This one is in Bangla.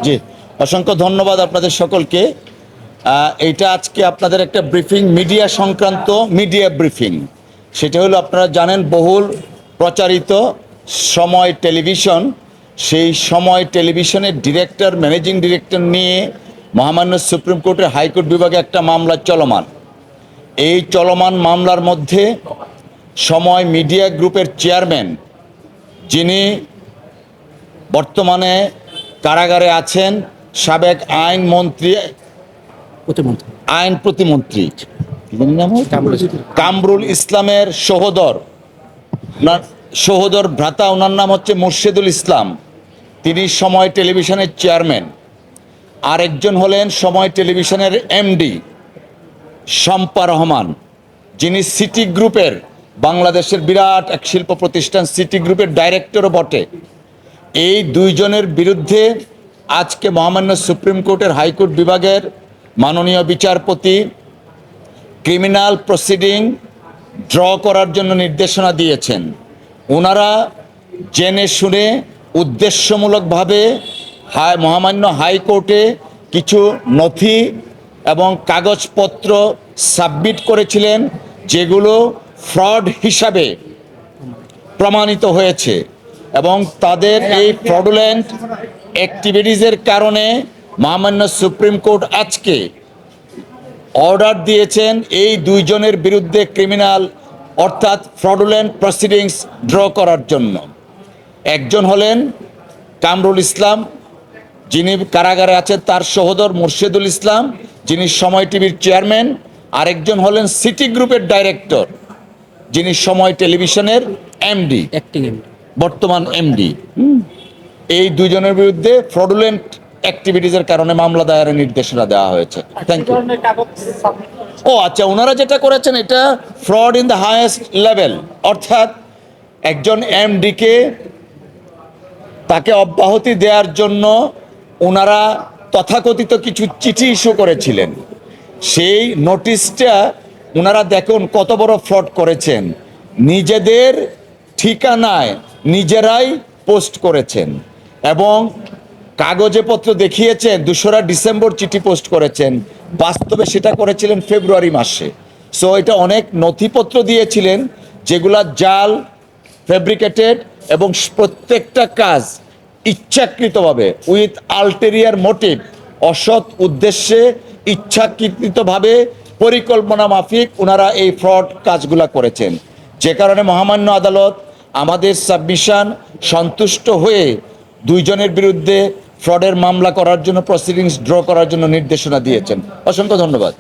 জি, অসংখ্য ধন্যবাদ আপনাদের সকলকে। এইটা আজকে আপনাদের একটা ব্রিফিং, মিডিয়া সংক্রান্ত মিডিয়া ব্রিফিং। সেটা হলো, আপনারা জানেন, বহুল প্রচারিত সময় টেলিভিশন, সেই সময় টেলিভিশনের ডিরেক্টর, ম্যানেজিং ডিরেক্টর নিয়ে মহামান্য সুপ্রিম কোর্টের হাইকোর্ট বিভাগে একটা মামলা চলমান। এই চলমান মামলার মধ্যে সময় মিডিয়া গ্রুপের চেয়ারম্যান, যিনি বর্তমানে কারাগারে আছেন, সাবেক আইন প্রতিমন্ত্রী কামরুল ইসলামের সহোদর ভ্রাতা, ওনার নাম হচ্ছে মুর্শেদুল ইসলাম, তিনি সময় টেলিভিশনের চেয়ারম্যান। আরেকজন হলেন সময় টেলিভিশনের এমডি শম্পা রহমান, যিনি সিটি গ্রুপের, বাংলাদেশের বিরাট এক শিল্প প্রতিষ্ঠান সিটি গ্রুপের ডাইরেক্টরও বটে। এই দুইজনের বিরুদ্ধে আজকে মহামান্য সুপ্রিম কোর্টের হাইকোর্ট বিভাগের মাননীয় বিচারপতি ক্রিমিনাল প্রসিডিং ড্র করার জন্য নির্দেশনা দিয়েছেন। ওনারা জেনে শুনে উদ্দেশ্যমূলকভাবে মহামান্য হাইকোর্টে কিছু নথি এবং কাগজপত্র সাবমিট করেছিলেন, যেগুলো ফ্রড হিসাবে প্রমাণিত হয়েছে, এবং তাদের এই ফ্রডুলেন্ট অ্যাক্টিভিটিসের কারণে মহামান্য সুপ্রিম কোর্ট আজকে অর্ডার দিয়েছেন এই দুইজনের বিরুদ্ধে ক্রিমিনাল অর্থাৎ ফ্রডুলেন্ট প্রসিডিংস ড্র করার জন্য। একজন হলেন কামরুল ইসলাম, যিনি কারাগারে আছেন, তার সহোদর মুর্শেদুল ইসলাম, যিনি সময় টিভির চেয়ারম্যান। আরেকজন হলেন সিটি গ্রুপের ডাইরেক্টর, যিনি সময় টেলিভিশনের এমডি, বর্তমান এমডি। এই দুইজনের বিরুদ্ধে ফ্রডুলেন্ট অ্যাক্টিভিটিসের কারণে মামলা দায়েরের নির্দেশনা দেওয়া হয়েছে। Thank you. ও আচ্ছা, ওনারা যেটা করেছেন এটা fraud in the highest level, অর্থাৎ একজন এমডিকে তাকে অব্যাহতি দেওয়ার জন্য ওনারা তথাকথিত কিছু চিঠি ইস্যু করেছিলেন। সেই নোটিশটা ওনারা দেখুন কত বড় ফ্রড করেছেন, নিজেদের ঠিকানায় নিজেরাই পোস্ট করেছেন এবং কাগজে পত্র দেখিয়েছেন 2রা ডিসেম্বর চিঠি পোস্ট করেছেন, বাস্তবে সেটা করেছিলেন ফেব্রুয়ারি মাসে। সো এটা অনেক নথিপত্র দিয়েছিলেন যেগুলা জাল, ফেব্রিকেটেড, এবং প্রত্যেকটা কাজ ইচ্ছাকৃতভাবে উইথ আলটেরিয়ার মোটিভ, অসৎ উদ্দেশ্যে ইচ্ছাকৃতভাবে পরিকল্পনা মাফিক ওনারা এই ফ্রড কাজগুলা করেছেন। যে কারণে মহামান্য আদালত আমাদের সাবমিশন সন্তুষ্ট হয়ে দুইজনের বিরুদ্ধে ফ্রডের মামলা করার জন্য, প্রসিডিংস ড্র করার জন্য নির্দেশনা দিয়েছেন। অসংখ্য ধন্যবাদ।